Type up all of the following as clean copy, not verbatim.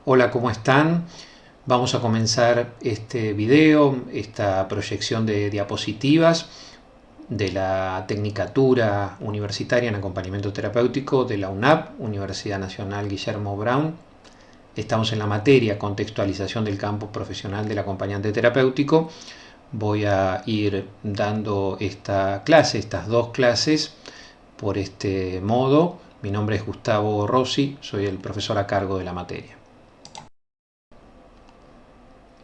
Hola, ¿cómo están? Vamos a comenzar este video, esta proyección de diapositivas de la Tecnicatura Universitaria en Acompañamiento Terapéutico de la UNAP, Universidad Nacional Guillermo Brown. Estamos en la materia Contextualización del campo profesional del acompañante terapéutico. Voy a ir dando estas dos clases, por este modo. Mi nombre es Gustavo Rossi, soy el profesor a cargo de la materia.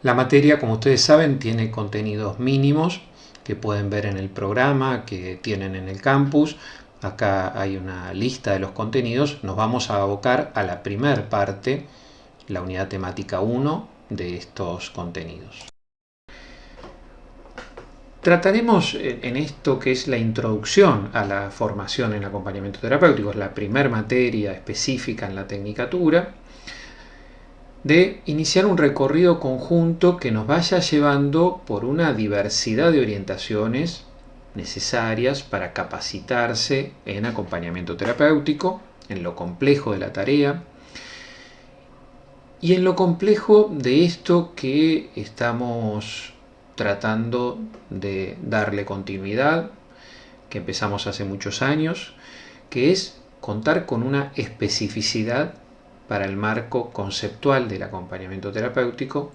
La materia, como ustedes saben, tiene contenidos mínimos que pueden ver en el programa, que tienen en el campus. Acá hay una lista de los contenidos. Nos vamos a abocar a la primer parte, la unidad temática 1 de estos contenidos. Trataremos en esto que es la introducción a la formación en acompañamiento terapéutico, es la primera materia específica en la tecnicatura, de iniciar un recorrido conjunto que nos vaya llevando por una diversidad de orientaciones necesarias para capacitarse en acompañamiento terapéutico, en lo complejo de la tarea y en lo complejo de esto que estamos tratando de darle continuidad, que empezamos hace muchos años, que es contar con una especificidad para el marco conceptual del acompañamiento terapéutico,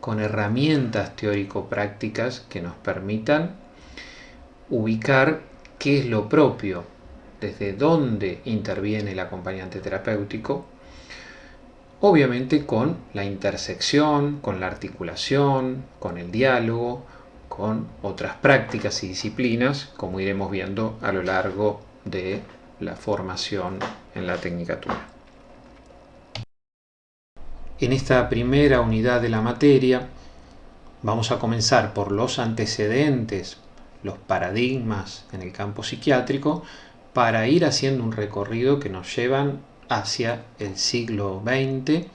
con herramientas teórico-prácticas que nos permitan ubicar qué es lo propio, desde dónde interviene el acompañante terapéutico, obviamente con la intersección, con la articulación, con el diálogo, con otras prácticas y disciplinas, como iremos viendo a lo largo de la formación en la tecnicatura. En esta primera unidad de la materia vamos a comenzar por los antecedentes, los paradigmas en el campo psiquiátrico, para ir haciendo un recorrido que nos llevan hacia el siglo XX,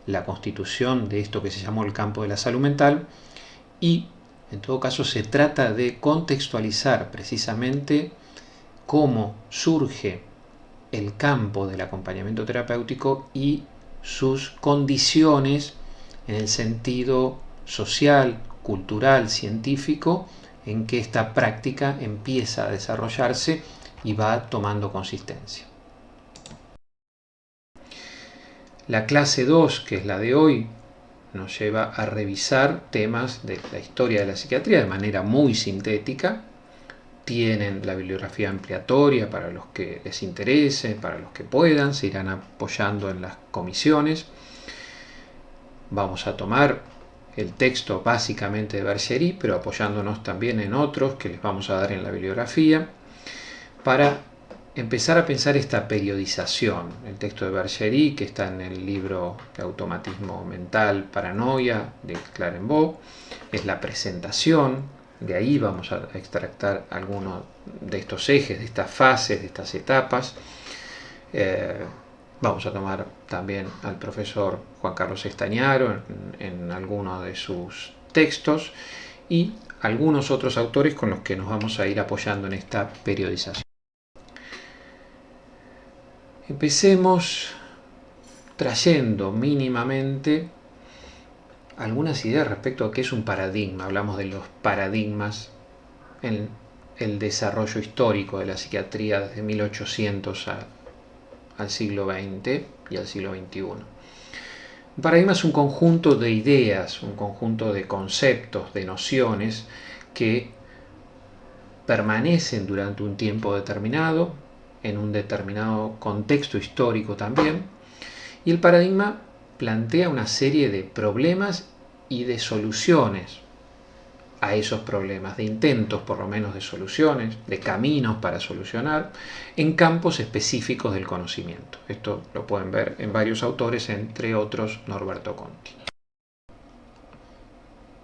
la constitución de esto que se llamó el campo de la salud mental, y en todo caso se trata de contextualizar precisamente cómo surge el campo del acompañamiento terapéutico y sus condiciones en el sentido social, cultural, científico, en que esta práctica empieza a desarrollarse y va tomando consistencia. La clase 2, que es la de hoy, nos lleva a revisar temas de la historia de la psiquiatría de manera muy sintética. Tienen la bibliografía ampliatoria para los que les interese, para los que puedan, se irán apoyando en las comisiones. Vamos a tomar el texto básicamente de Bergerie, pero apoyándonos también en otros que les vamos a dar en la bibliografía, para empezar a pensar esta periodización. El texto de Bergerie, que está en el libro de Automatismo Mental, Paranoia, de Clarenbeau, es la presentación. De ahí vamos a extractar algunos de estos ejes, de estas fases, de estas etapas. Vamos a tomar también al profesor Juan Carlos Estañaro en algunos de sus textos y algunos otros autores con los que nos vamos a ir apoyando en esta periodización. Empecemos trayendo mínimamente algunas ideas respecto a qué es un paradigma. Hablamos de los paradigmas en el desarrollo histórico de la psiquiatría desde 1800 al siglo XX y al siglo XXI. Un paradigma es un conjunto de ideas, un conjunto de conceptos, de nociones que permanecen durante un tiempo determinado, en un determinado contexto histórico también, y el paradigma plantea una serie de problemas y de soluciones a esos problemas, de intentos por lo menos de soluciones, de caminos para solucionar, en campos específicos del conocimiento. Esto lo pueden ver en varios autores, entre otros Norberto Conti.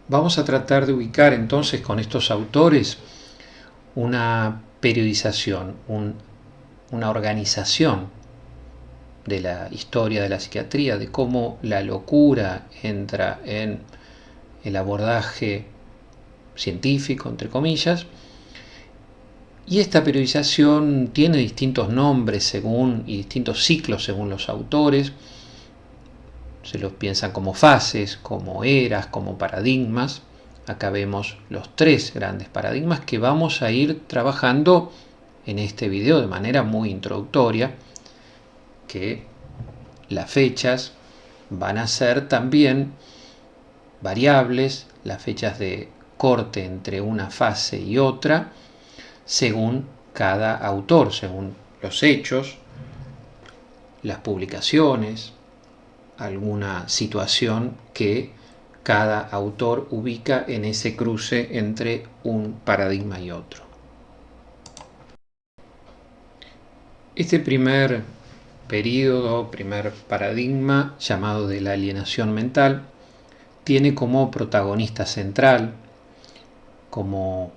Vamos a tratar de ubicar entonces con estos autores una periodización, una organización de la historia de la psiquiatría, de cómo la locura entra en el abordaje científico, entre comillas, y esta periodización tiene distintos nombres y distintos ciclos según los autores. se los piensan como fases, como eras, como paradigmas. Acá vemos los tres grandes paradigmas que vamos a ir trabajando en este video de manera muy introductoria, que las fechas van a ser también variables, las fechas de corte entre una fase y otra, según cada autor, según los hechos, las publicaciones, alguna situación que cada autor ubica en ese cruce entre un paradigma y otro. Este primer período, primer paradigma, llamado de la alienación mental, tiene como protagonista central, como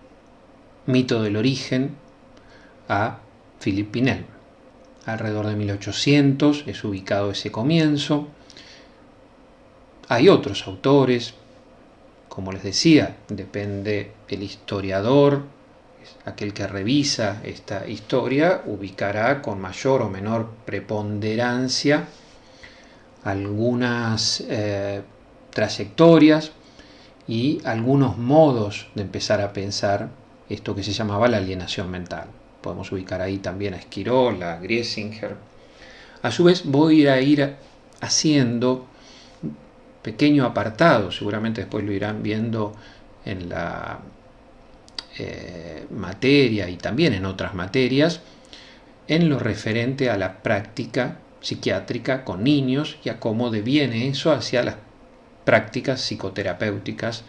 mito del origen, a Philippe Pinel. Alrededor de 1800 es ubicado ese comienzo. Hay otros autores, como les decía, depende el historiador, aquel que revisa esta historia, ubicará con mayor o menor preponderancia algunas trayectorias y algunos modos de empezar a pensar esto que se llamaba la alienación mental. Podemos ubicar ahí también a Esquirol, a Griesinger. A su vez voy a ir haciendo pequeño apartado, seguramente después lo irán viendo en la materia y también en otras materias, en lo referente a la práctica psiquiátrica con niños y a cómo deviene eso hacia las prácticas psicoterapéuticas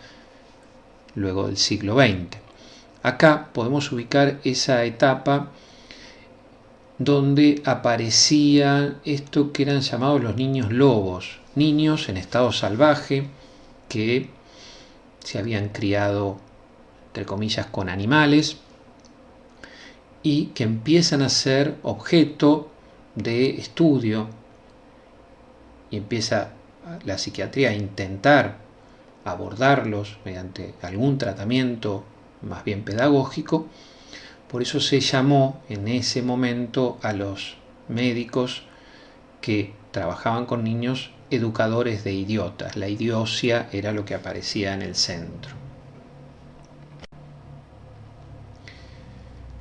luego del siglo XX. Acá podemos ubicar esa etapa donde aparecía esto que eran llamados los niños lobos, niños en estado salvaje que se habían criado, entre comillas, con animales y que empiezan a ser objeto de estudio y empieza la psiquiatría a intentar abordarlos mediante algún tratamiento más bien pedagógico. Por eso se llamó en ese momento a los médicos que trabajaban con niños educadores de idiotas. La idiocia era lo que aparecía en el centro.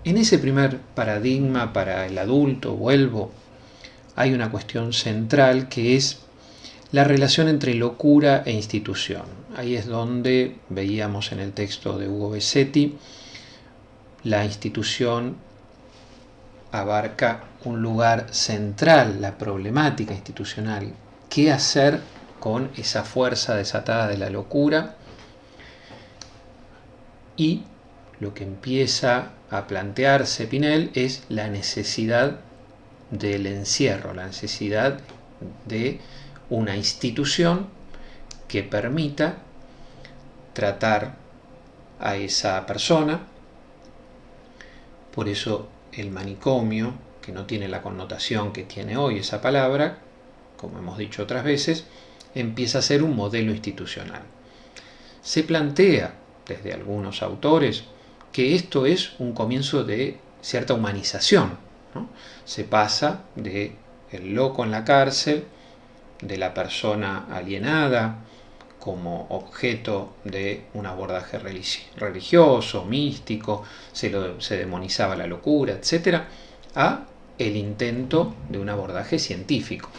En ese primer paradigma para el adulto, vuelvo, hay una cuestión central que es la relación entre locura e institución. Ahí es donde veíamos en el texto de Hugo Besetti, la institución abarca un lugar central, la problemática institucional. ¿Qué hacer con esa fuerza desatada de la locura? Y lo que empieza a plantearse Pinel es la necesidad del encierro, la necesidad de una institución que permita tratar a esa persona. Por eso el manicomio, que no tiene la connotación que tiene hoy esa palabra, como hemos dicho otras veces, empieza a ser un modelo institucional. Se plantea desde algunos autores que esto es un comienzo de cierta humanización, ¿no? Se pasa de el loco en la cárcel, de la persona alienada como objeto de un abordaje religioso, místico, se demonizaba la locura, etc., a el intento de un abordaje científico.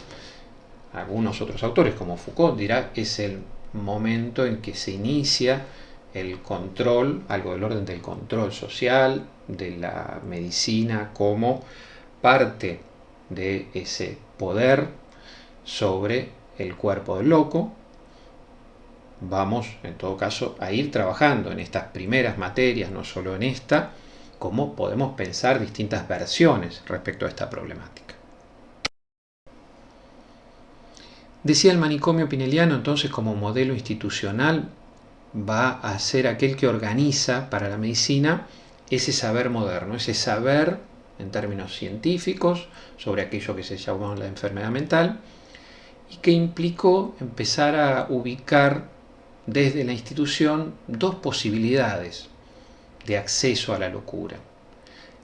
Algunos otros autores, como Foucault, dirá es el momento en que se inicia el control, algo del orden del control social, de la medicina como parte de ese poder sobre el cuerpo del loco. Vamos, en todo caso, a ir trabajando en estas primeras materias, no solo en esta, cómo podemos pensar distintas versiones respecto a esta problemática. Decía el manicomio pineliano, entonces, como modelo institucional, va a ser aquel que organiza para la medicina ese saber moderno, ese saber en términos científicos sobre aquello que se llama la enfermedad mental y que implicó empezar a ubicar desde la institución dos posibilidades de acceso a la locura.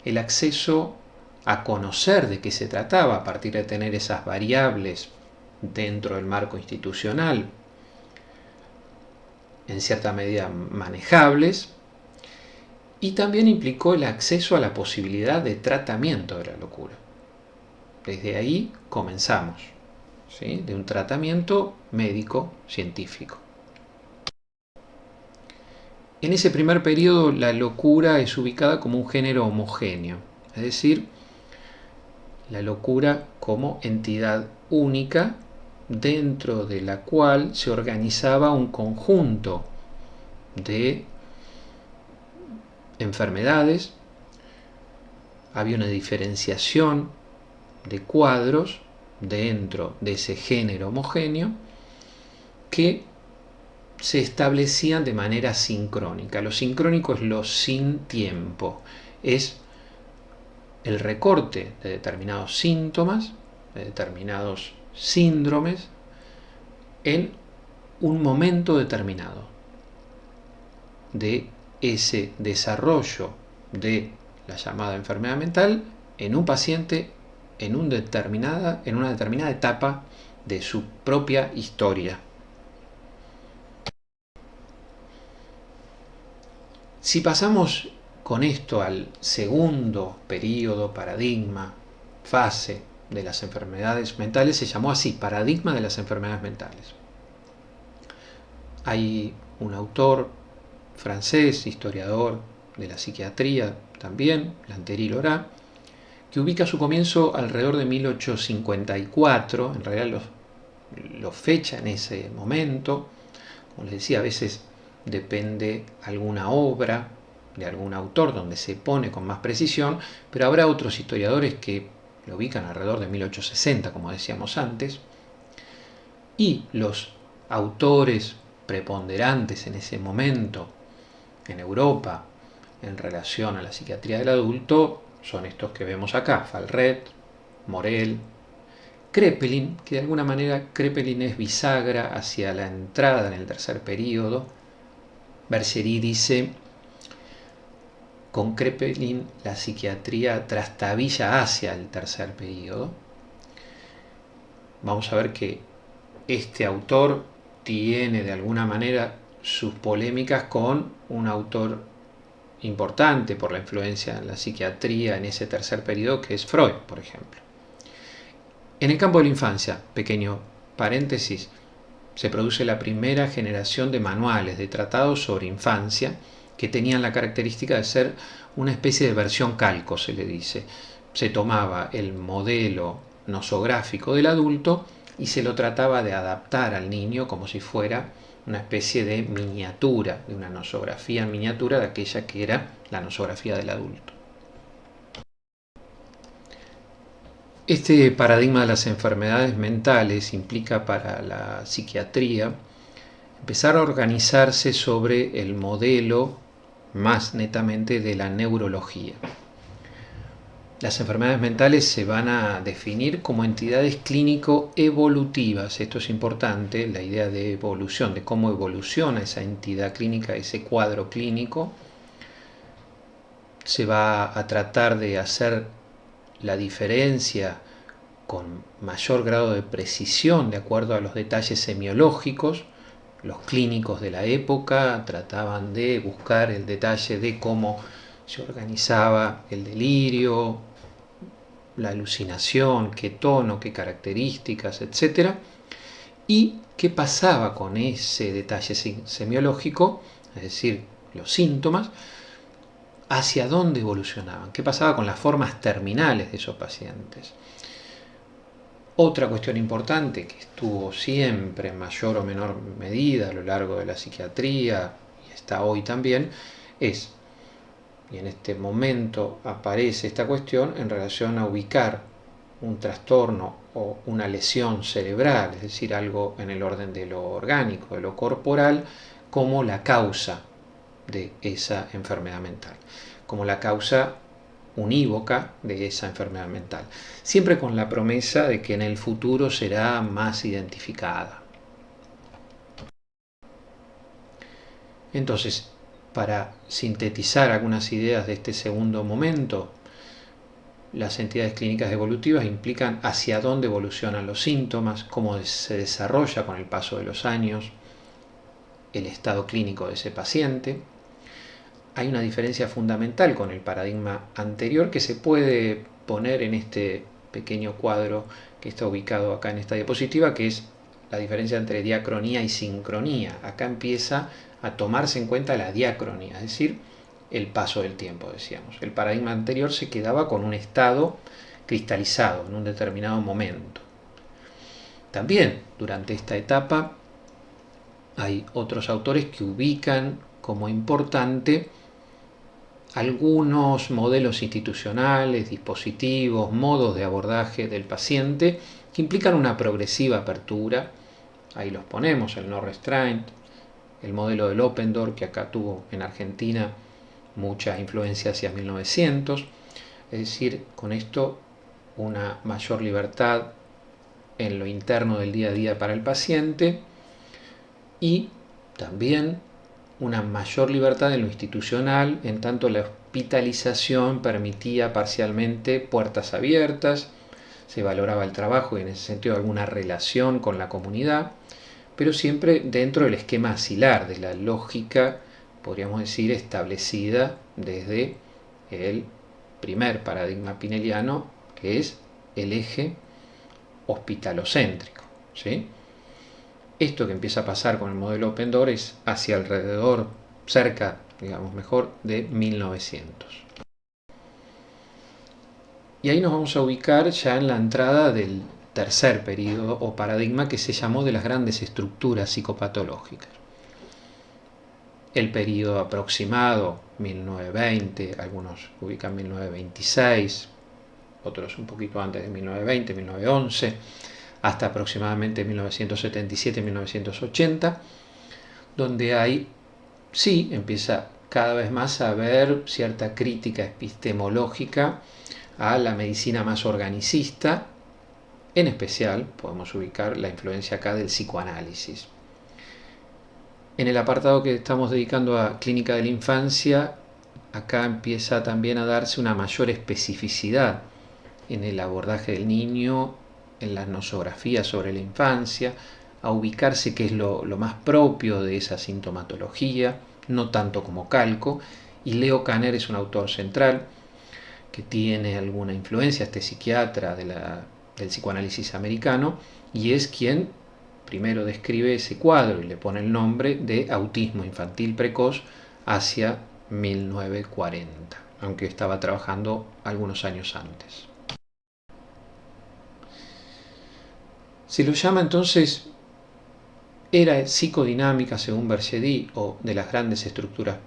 El acceso a conocer de qué se trataba a partir de tener esas variables dentro del marco institucional, en cierta medida manejables, y también implicó el acceso a la posibilidad de tratamiento de la locura. Desde ahí comenzamos, ¿sí?, de un tratamiento médico-científico. En ese primer periodo la locura es ubicada como un género homogéneo, es decir, la locura como entidad única dentro de la cual se organizaba un conjunto de enfermedades, había una diferenciación de cuadros dentro de ese género homogéneo que se establecían de manera sincrónica. Lo sincrónico es lo sin tiempo, es el recorte de determinados síntomas, de determinados síndromes en un momento determinado de ese desarrollo de la llamada enfermedad mental en un paciente en una determinada etapa de su propia historia. Si pasamos con esto al segundo periodo, paradigma, fase de las enfermedades mentales, se llamó así, paradigma de las enfermedades mentales. Hay un autor francés, historiador de la psiquiatría también, Lanteri Lorat, que ubica su comienzo alrededor de 1854, en realidad lo fecha en ese momento. Como les decía, a veces depende alguna obra de algún autor donde se pone con más precisión, pero habrá otros historiadores que lo ubican alrededor de 1860, como decíamos antes, y los autores preponderantes en ese momento en Europa en relación a la psiquiatría del adulto son estos que vemos acá: Falret, Morel, Kraepelin, que de alguna manera Kraepelin es bisagra hacia la entrada en el tercer periodo. Bergerie dice: con Kraepelin la psiquiatría trastabilla hacia el tercer periodo. Vamos a ver que este autor tiene de alguna manera sus polémicas con un autor importante por la influencia en la psiquiatría en ese tercer periodo, que es Freud, por ejemplo. En el campo de la infancia, pequeño paréntesis, se produce la primera generación de manuales, de tratados sobre infancia, que tenían la característica de ser una especie de versión calco, se le dice. Se tomaba el modelo nosográfico del adulto y se lo trataba de adaptar al niño como si fuera una especie de miniatura, de una nosografía en miniatura de aquella que era la nosografía del adulto. Este paradigma de las enfermedades mentales implica para la psiquiatría empezar a organizarse sobre el modelo más netamente de la neurología. Las enfermedades mentales se van a definir como entidades clínico-evolutivas. Esto es importante, la idea de evolución, de cómo evoluciona esa entidad clínica, ese cuadro clínico. Se va a tratar de hacer la diferencia con mayor grado de precisión de acuerdo a los detalles semiológicos. Los clínicos de la época trataban de buscar el detalle de cómo se organizaba el delirio, la alucinación, qué tono, qué características, etc. Y qué pasaba con ese detalle semiológico, es decir, los síntomas, hacia dónde evolucionaban, qué pasaba con las formas terminales de esos pacientes. Otra cuestión importante que estuvo siempre en mayor o menor medida a lo largo de la psiquiatría y está hoy también es, y en este momento aparece esta cuestión en relación a ubicar un trastorno o una lesión cerebral, es decir, algo en el orden de lo orgánico, de lo corporal, como la causa de esa enfermedad mental, como la causa unívoca de esa enfermedad mental, siempre con la promesa de que en el futuro será más identificada. Entonces, para sintetizar algunas ideas de este segundo momento, las entidades clínicas evolutivas implican hacia dónde evolucionan los síntomas, cómo se desarrolla con el paso de los años el estado clínico de ese paciente. Hay una diferencia fundamental con el paradigma anterior que se puede poner en este pequeño cuadro que está ubicado acá en esta diapositiva, que es la diferencia entre diacronía y sincronía. Acá empieza a tomarse en cuenta la diacronía, es decir, el paso del tiempo, decíamos. El paradigma anterior se quedaba con un estado cristalizado en un determinado momento. También durante esta etapa hay otros autores que ubican como importante algunos modelos institucionales, dispositivos, modos de abordaje del paciente que implican una progresiva apertura. Ahí los ponemos, el no restraint, el modelo del open door, que acá tuvo en Argentina mucha influencia hacia 1900, es decir, con esto una mayor libertad en lo interno del día a día para el paciente y también una mayor libertad en lo institucional, en tanto la hospitalización permitía parcialmente puertas abiertas, se valoraba el trabajo y en ese sentido alguna relación con la comunidad, pero siempre dentro del esquema asilar, de la lógica, podríamos decir, establecida desde el primer paradigma pineliano, que es el eje hospitalocéntrico, ¿sí? Esto que empieza a pasar con el modelo Open Door es hacia alrededor, cerca, digamos mejor, de 1900. Y ahí nos vamos a ubicar ya en la entrada del tercer periodo o paradigma que se llamó de las grandes estructuras psicopatológicas. El periodo aproximado, 1920, algunos ubican 1926, otros un poquito antes de 1920, 1911, hasta aproximadamente 1977-1980, donde hay, sí, empieza cada vez más a haber cierta crítica epistemológica a la medicina más organicista. En especial podemos ubicar la influencia acá del psicoanálisis. En el apartado que estamos dedicando a clínica de la infancia, acá empieza también a darse una mayor especificidad en el abordaje del niño, en la nosografía sobre la infancia, a ubicarse qué es lo más propio de esa sintomatología, no tanto como calco, y Leo Kanner es un autor central que tiene alguna influencia, este psiquiatra del psicoanálisis americano, y es quien primero describe ese cuadro y le pone el nombre de autismo infantil precoz hacia 1940, aunque estaba trabajando algunos años antes. Se lo llama entonces era psicodinámica según Bergedi o de las grandes estructuras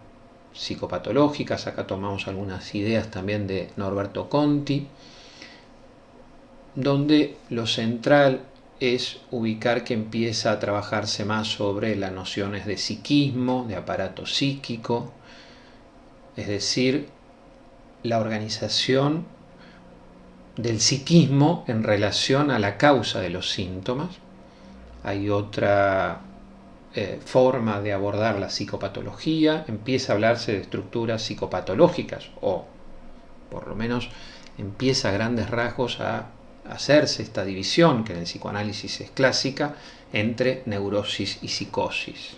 psicopatológicas. Acá tomamos algunas ideas también de Norberto Conti, donde lo central es ubicar que empieza a trabajarse más sobre las nociones de psiquismo, de aparato psíquico, es decir, la organización del psiquismo en relación a la causa de los síntomas. Hay otra forma de abordar la psicopatología, empieza a hablarse de estructuras psicopatológicas, o por lo menos empieza a grandes rasgos a hacerse esta división, que en el psicoanálisis es clásica, entre neurosis y psicosis.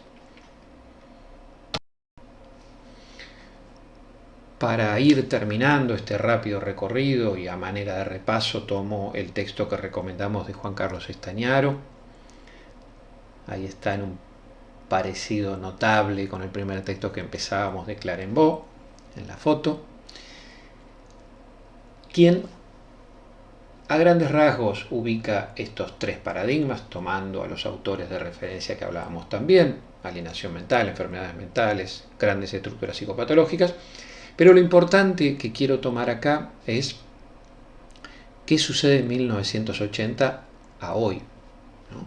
Para ir terminando este rápido recorrido y a manera de repaso, tomo el texto que recomendamos de Juan Carlos Estañaro. Ahí está en un parecido notable con el primer texto que empezábamos de Clarenbeau, en la foto, quien a grandes rasgos ubica estos tres paradigmas, tomando a los autores de referencia que hablábamos también, alienación mental, enfermedades mentales, grandes estructuras psicopatológicas, pero lo importante que quiero tomar acá es qué sucede en 1980 a hoy, ¿no?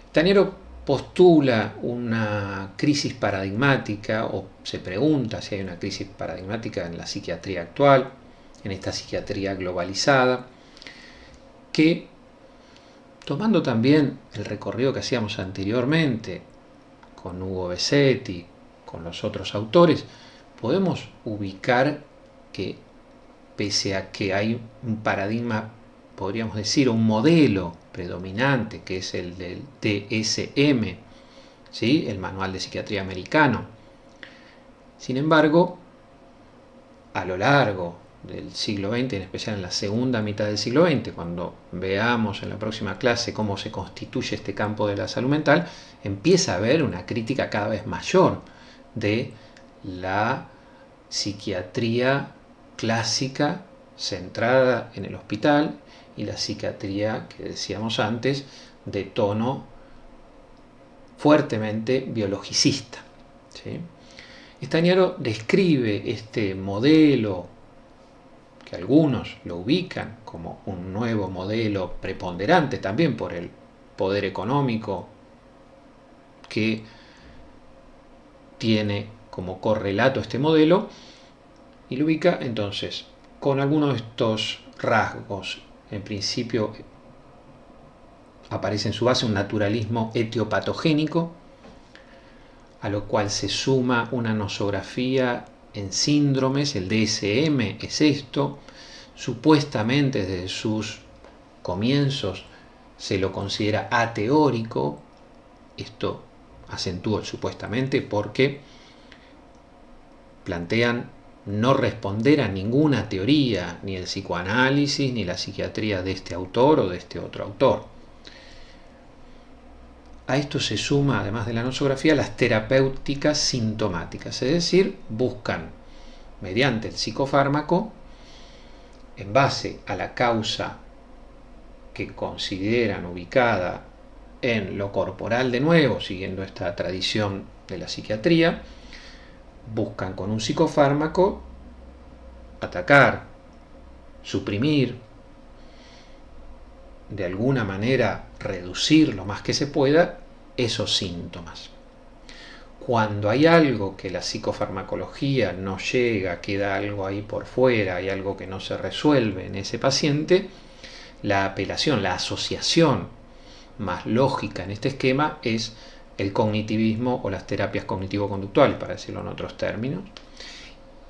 Estañaro postula una crisis paradigmática, o se pregunta si hay una crisis paradigmática en la psiquiatría actual, en esta psiquiatría globalizada, que, tomando también el recorrido que hacíamos anteriormente con Hugo Besetti, con los otros autores, podemos ubicar que pese a que hay un paradigma, podríamos decir, un modelo predominante, que es el del DSM, ¿sí? El Manual de Psiquiatría Americano. Sin embargo, a lo largo del siglo XX, en especial en la segunda mitad del siglo XX, cuando veamos en la próxima clase cómo se constituye este campo de la salud mental, empieza a haber una crítica cada vez mayor de la psiquiatría clásica centrada en el hospital y la psiquiatría que decíamos antes de tono fuertemente biologicista, ¿sí? Stagnaro describe este modelo, que algunos lo ubican como un nuevo modelo preponderante también por el poder económico que tiene como correlato este modelo, y lo ubica entonces con algunos de estos rasgos. En principio aparece en su base un naturalismo etiopatogénico, a lo cual se suma una nosografía en síndromes. El DSM es esto. Supuestamente desde sus comienzos se lo considera ateórico. Esto acentúo el supuestamente porque plantean no responder a ninguna teoría, ni el psicoanálisis, ni la psiquiatría de este autor o de este otro autor. A esto se suma, además de la nosografía, las terapéuticas sintomáticas, es decir, buscan, mediante el psicofármaco, en base a la causa que consideran ubicada en lo corporal de nuevo, siguiendo esta tradición de la psiquiatría, buscan con un psicofármaco atacar, suprimir, de alguna manera reducir lo más que se pueda esos síntomas. Cuando hay algo que la psicofarmacología no llega, queda algo ahí por fuera, hay algo que no se resuelve en ese paciente, la apelación, la asociación más lógica en este esquema es el cognitivismo o las terapias cognitivo-conductuales, para decirlo en otros términos.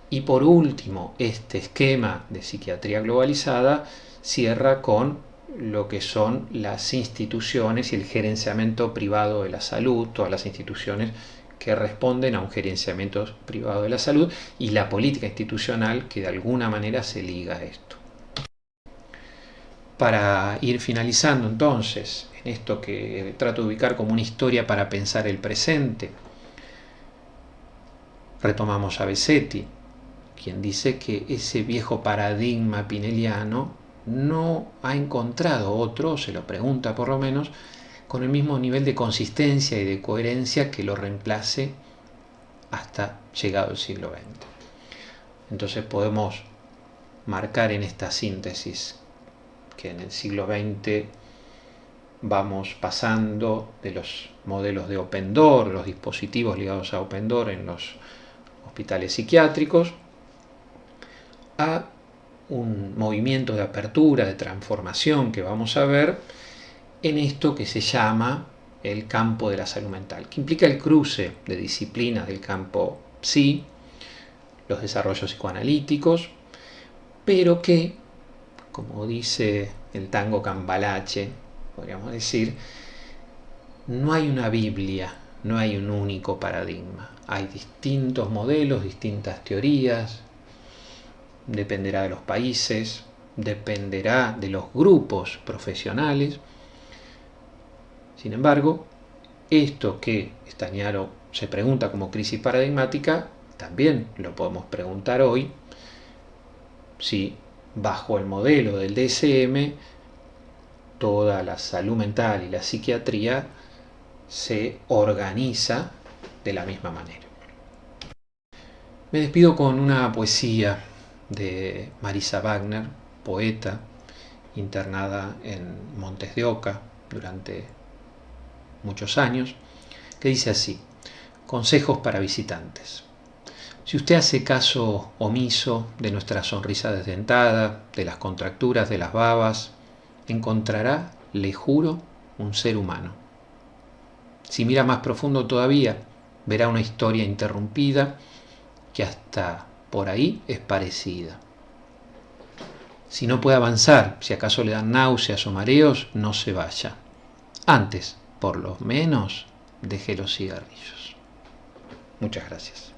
Y por último, este esquema de psiquiatría globalizada cierra con lo que son las instituciones y el gerenciamiento privado de la salud, todas las instituciones que responden a un gerenciamiento privado de la salud y la política institucional que de alguna manera se liga a esto. Para ir finalizando entonces, en esto que trato de ubicar como una historia para pensar el presente, retomamos a Besetti, quien dice que ese viejo paradigma pineliano no ha encontrado otro, se lo pregunta por lo menos, con el mismo nivel de consistencia y de coherencia que lo reemplace hasta llegado el siglo XX. Entonces podemos marcar en esta síntesis que en el siglo XX vamos pasando de los modelos de Open Door, los dispositivos ligados a Open Door en los hospitales psiquiátricos, a un movimiento de apertura, de transformación que vamos a ver en esto que se llama el campo de la salud mental, que implica el cruce de disciplinas del campo psi, los desarrollos psicoanalíticos, pero que, como dice el tango Cambalache, podríamos decir, no hay una Biblia, no hay un único paradigma. Hay distintos modelos, distintas teorías, dependerá de los países, dependerá de los grupos profesionales. Sin embargo, esto que Stagnaro se pregunta como crisis paradigmática, también lo podemos preguntar hoy, si bajo el modelo del DSM, toda la salud mental y la psiquiatría se organiza de la misma manera. Me despido con una poesía de Marisa Wagner, poeta internada en Montes de Oca durante muchos años, que dice así: consejos para visitantes. Si usted hace caso omiso de nuestra sonrisa desdentada, de las contracturas de las babas, encontrará, le juro, un ser humano. Si mira más profundo todavía, verá una historia interrumpida que hasta por ahí es parecida. Si no puede avanzar, si acaso le dan náuseas o mareos, no se vaya. Antes, por lo menos, deje los cigarrillos. Muchas gracias.